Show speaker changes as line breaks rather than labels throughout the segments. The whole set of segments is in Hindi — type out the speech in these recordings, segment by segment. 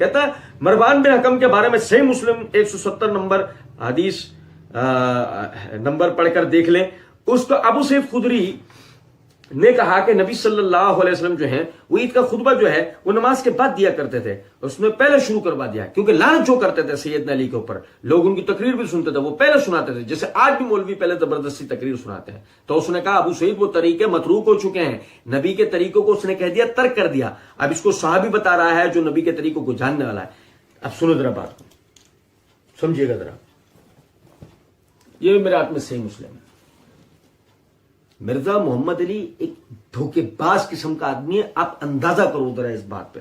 कहता है मरवान बिन हकम के बारे में सही मुस्लिम 170 नंबर हदीस नंबर पढ़कर देख लें। उसको अबू सईद खुदरी ने कहा कि नबी सल्लल्लाहु अलैहि वसल्लम जो है वो ईद का खुतबा जो है वो नमाज के बाद दिया करते थे, उसने पहले शुरू करवा दिया, क्योंकि लानत जो करते थे सैयदना अली के ऊपर, लोग उनकी तकरीर भी सुनते थे, वो पहले सुनाते थे, जैसे आज भी मौलवी पहले जबरदस्ती तकरीर सुनाते हैं। तो उसने कहा अबू सईद वो तरीके मतरूक हो चुके हैं, नबी के तरीकों को उसने कह दिया, तर्क कर दिया। अब इसको सहाबी बता रहा है जो नबी के तरीकों को जानने वाला है। अब सुनो जरा बात को, समझिएगा जरा, ये मेरे हाथ में सही मुस्लिम है। मिर्जा मोहम्मद अली एक धोखेबाज किस्म का आदमी है, आप अंदाजा करो जरा इस बात पे,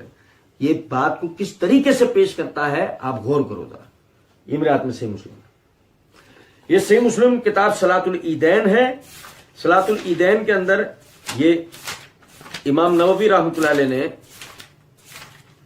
ये बात को किस तरीके से पेश करता है आप गौर करो जरा। ये मेरे हाथ में सही मुस्लिम है। ये सही मुस्लिम किताब सलातुल ईदैन है। सलातुल ईदैन के अंदर ये इमाम नववी रहमतुल्लाह अलैह ने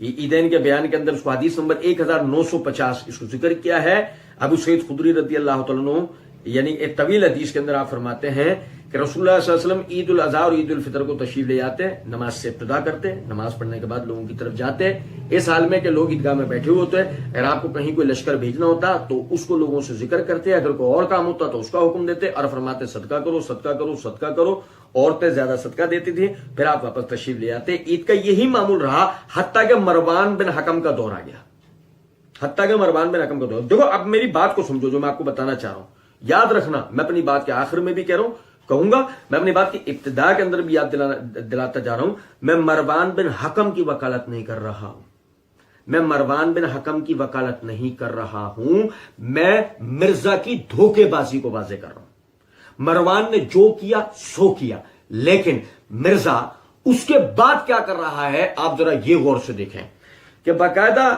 ये ईदैन के बयान के अंदर उसको हदीस नंबर 1950 इसको जिक्र किया है। अबू सईद खुदरी रदी अल्लाह तआला अन्हु यानी एक तवील हदीस के अंदर आप फरमाते हैं कि रसूलुल्लाह सल्लल्लाहु अलैहि वसल्लम ईद उल अज़हा और ईद उल फितर को तशरीफ ले जाते, नमाज से इब्तिदा करते, नमाज पढ़ने के बाद लोगों की तरफ जाते, इस हाल में कि लोग ईदगाह में बैठे हुए होते हैं। अगर आपको कहीं कोई लश्कर भेजना होता तो उसको लोगों से जिक्र करते, अगर कोई और काम होता तो उसका हुक्म देते और फरमाते सदका करो सदका करो सदका करो। औरतें ज्यादा सदका देती थी, फिर आप वापस तशरीफ ले जाते। ईद का यही मामूल रहा हत्ता के मरवान बिन हकम का दौर आ गया, हत्ता के मरवान बिन हकम का दौर। देखो अब मेरी बात को समझो जो मैं आपको बताना चाह रहा हूं, याद रखना, मैं अपनी बात के आखिर में भी कह रहा हूं, कहूंगा, मैं अपनी बात की इब्तिदा के अंदर भी याद दिलाता जा रहा हूं, मैं मरवान बिन हकम की वकालत नहीं कर रहा हूं, मैं मरवान बिन हकम की वकालत नहीं कर रहा हूं, मैं मिर्जा की धोखेबाजी को वाज़ेह कर रहा हूं। मरवान ने जो किया सो किया, लेकिन मिर्जा उसके बाद क्या कर रहा है आप जरा ये गौर से देखें कि बाकायदा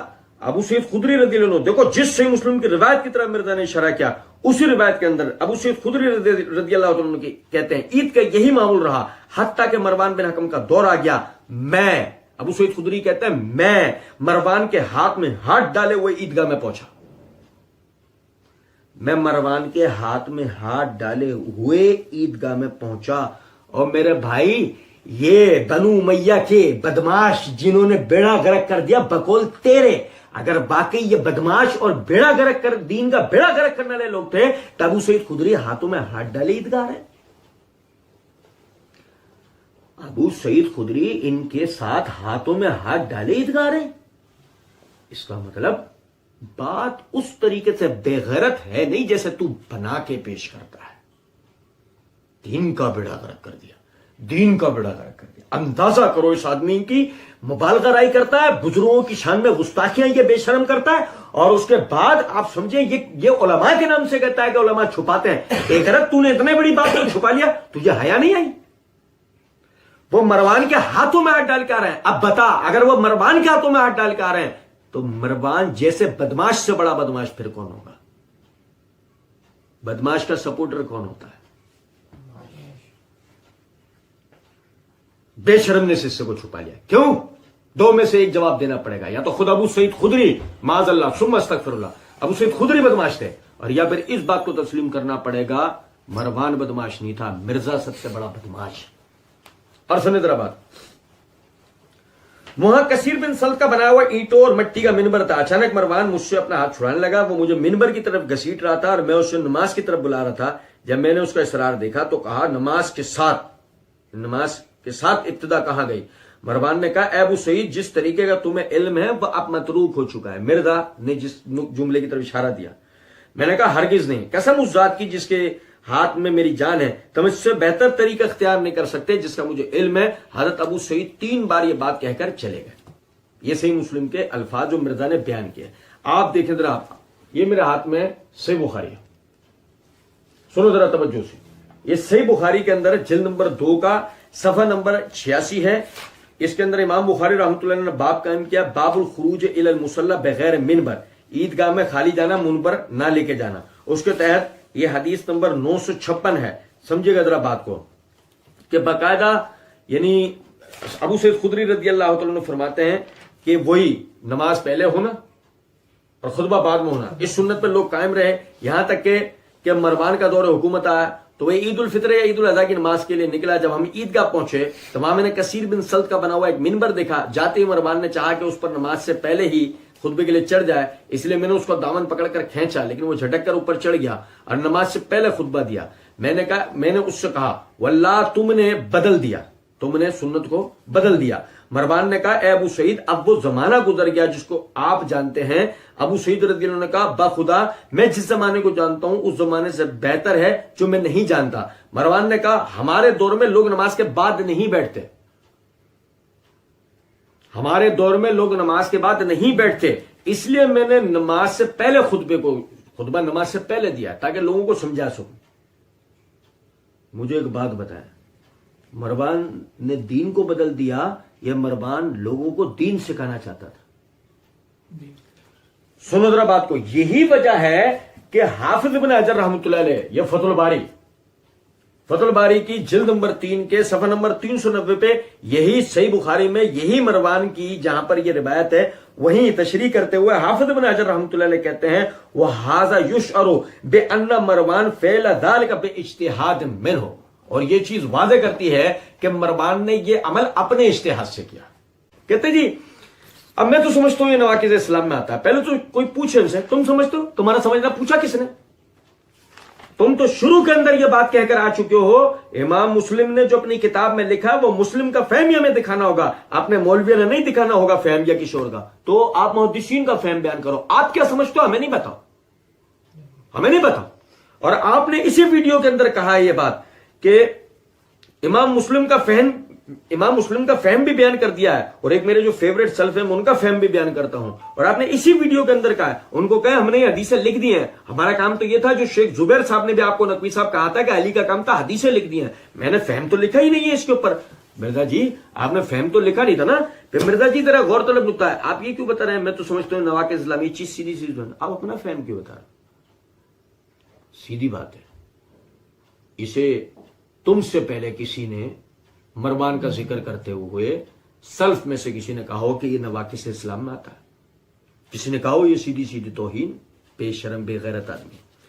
अबू सईद खुदरी रज़ियल्लाहु अन्हु, देखो जिस सही मुस्लिम की रिवायत की तरफ मिर्जा ने इशारा किया, उसी रिवायत के अंदर अबू सईद खुदरी रज़ियल्लाहु अन्हु की कहते हैं ईद का यही मामूल रहा हत्ता के मरवान बिन हकम का दौर आ गया। मैं अबू सईद खुदरी कहते हैं मैं मरवान के हाथ में हाथ डाले हुए ईदगाह में पहुंचा, मैं मरवान के हाथ में हाथ डाले हुए ईदगाह में पहुंचा। और मेरे भाई ये बनु उमैया के बदमाश जिन्होंने बेड़ा गर्क कर दिया बकौल तेरे, अगर वाकई ये बदमाश और बेड़ा गर्क कर दीन का बेड़ा गर्क करने वाले लोग थे तब अबू सईद खुदरी हाथों में हाथ डाले ईदगाह है। अबू सईद खुदरी इनके साथ हाथों में हाथ डाले ईदगाह है, इसका मतलब बात उस तरीके से बेगैरत है नहीं जैसे तू बना के पेश करता है। दीन का बेड़ा गर्क कर दिया, दीन का बेड़ा गर्क कर दिया। अंदाजा करो इस आदमी की मुबालगाराई करता है, बुजुर्गों की शान में गुस्ताखियां ये बेशरम करता है, और उसके बाद आप समझे ये उलमा के नाम से कहता है कि उलमा छुपाते हैं। एक रत तूने इतने बड़ी बात को छुपा लिया, तुझे हया नहीं आई? वो मरवान के हाथों में हाथ डाल के आ रहे हैं। अब बता, अगर वो मरवान के हाथों में हाथ डाल के आ रहे हैं तो मरवान जैसे बदमाश से बड़ा बदमाश फिर कौन होगा? बदमाश का सपोर्टर कौन होता है? बेशरम ने हिस्से को छुपा लिया। क्यों? दो में से एक जवाब देना पड़ेगा, या तो खुद अबू सईद खुदरी माज़अल्लाह सुम्मा अस्तगफिरुल्लाह अबू सईद खुदरी बदमाश थे, और या फिर इस बात को तस्लीम करना पड़ेगा मरवान बदमाश नहीं था, मिर्जा सबसे बड़ा बदमाश। और सुनिए जरा बात, वहां कसीर बिन सल्त का बनाया हुआ ईंटों और मिट्टी का मिनबर था। अचानक मरवान मुझसे अपना हाथ छुड़ाने लगा, वो मुझे मिनबर की तरफ घसीट रहा था और मैं उसे नमाज की तरफ बुला रहा था। जब मैंने उसका इसरार देखा तो कहा नमाज के साथ इब्तिदा कहां गई? मरवान ने कहा अबू सईद जिस तरीके का तुम्हें इल्म है वह अब मतरूक हो चुका है। मिर्जा ने जिस जुमले की तरफ इशारा दिया, मैंने कहा हरगिज नहीं, कसम उस जात की जिसके हाथ में मेरी जान है, तुम इससे बेहतर तरीका इख्तियार नहीं कर सकते जिसका मुझे इल्म है। हजरत अबू सईद 3 बार ये बात कहकर चले गए। ये सही मुस्लिम के अल्फाज जो मिर्जा ने बयान किए, आप देखें जरा, ये मेरे हाथ में सही बुखारी है, सुनो जरा तवज्जो से। ये सही बुखारी के अंदर जिल्द नंबर 2 का सफा नंबर 86 है। इसके अंदर इमाम बुखारी रहमतुल्लाह ने बाब कायम किया, बाबुल खुरूज इलल मुसल्ला बगैर मिनबर, ईदगाह में खाली जाना, मुनबर ना लेके जाना। उसके तहत ये हदीस नंबर 956 है। समझिएगा जरा बात को कि बाकायदा यानी अबू सईद खुदरी रज़ियल्लाहु तआला अन्हु फरमाते हैं कि वही नमाज पहले होना और खुतबा बाद में होना, इस सुन्नत पर लोग कायम रहे, यहां तक कि मरवान का दौर हुकूमत आया तो वह ईद उल फित्र या ईद उल अज़हा की नमाज के लिए निकला। जब हम ईदगाह पहुंचे तो वहां मैंने कसीर बिन सल्त का बना हुआ एक मिंबर देखा। जाते ही मरवान ने चाहा कि उस पर नमाज से पहले ही खुतबे के लिए चढ़ जाए, इसलिए मैंने उसको दामन पकड़कर खींचा, लेकिन वो झटक कर ऊपर चढ़ गया और नमाज से पहले खुतबा दिया। मैंने उससे कहा, वल्लाह तुमने बदल दिया, तुमने सुन्नत को बदल दिया। मरवान ने कहा, ए अबू सईद, अब वो जमाना गुजर गया जिसको आप जानते हैं। अबू सईद रज़ियल्लाहु अन्हु ने कहा, बाखुदा मैं जिस जमाने को जानता हूं उस जमाने से बेहतर है जो मैं नहीं जानता। मरवान ने कहा, हमारे दौर में लोग नमाज के बाद नहीं बैठते, हमारे दौर में लोग नमाज के बाद नहीं बैठते, इसलिए मैंने नमाज से पहले खुतबा नमाज से पहले दिया ताकि लोगों को समझा सकूं। मुझे एक बात बताएं, मरवान ने दीन को बदल दिया या मरवान लोगों को दीन सिखाना चाहता था? सुनो जरा बात को। यही वजह है कि हाफिज इब्न हजर रहमतुल्लाह अलैह, यह फतुल बारी की जिल्द नंबर 3 के सफा नंबर 390 पे यही सही बुखारी में यही मरवान की जहां पर यह रिवायत है वहीं तशरीह करते हुए हाफिज इब्न हजर रहमतुल्लाह अलैह कहते हैं, वह हाजा युशअरु बिअन्ना मरवान फ़अल ज़ालिका बिइज्तिहाद मिन्हु, और यह चीज वाज़ेह करती है कि मरवान ने यह अमल अपने इज्तिहाद से किया। कहते जी, अब मैं तो समझता हूं ये नवाकिज़ इस्लाम में आता है। पहले तो कोई पूछे उनसे, तुम समझते हो? तुम्हारा समझना पूछा किसने? तुम तो शुरू के अंदर यह बात कहकर आ चुके हो। इमाम मुस्लिम ने जो अपनी किताब में लिखा वो मुस्लिम का फहम हमें दिखाना होगा, आपने मौलविया ने नहीं दिखाना होगा फहम या किशोर का। तो आप मुहद्दिसीन का फहम बयान करो, आप क्या समझते हो हमें नहीं बताओ, हमें नहीं बताओ। और आपने इसी वीडियो के अंदर कहा है यह बात कि इमाम मुस्लिम का फहम भी बयान कर दिया है, और एक मेरे जो फेवरेट सल्फ है उनका फहम भी बयान करता हूं। और आपने इसी वीडियो के अंदर कहा है, उनको कहा हमने ये हदीसें लिख दी हैं, हमारा काम तो ये था जो शेख जुबैर साहब ने भी आपको नकवी साहब कहा था कि अली का काम था हदीसें लिख दी हैं। मैंने फहम तो लिखा ही नहीं है इसके ऊपर। मिर्जा जी आपने फहम तो लिखा नहीं था ना। फिर मिर्जा जी तेरा गौर तलब नुक्ता है, आप ये क्यों बता रहे हैं मैं तो समझता हूं नवाकिज़ इस्लामी चीज सीधी सीधी, आप अपना फहम क्यों बता रहे? सीधी बात है, इसे तुमसे पहले किसी ने मरवान का जिक्र करते हुए सल्फ में से किसी ने कहा हो कि यह नवाकिज़ इस्लाम में आता है, किसी ने कहा हो ये सीधी सीधी तौहीन, बेशरम बेगैरत आदमी।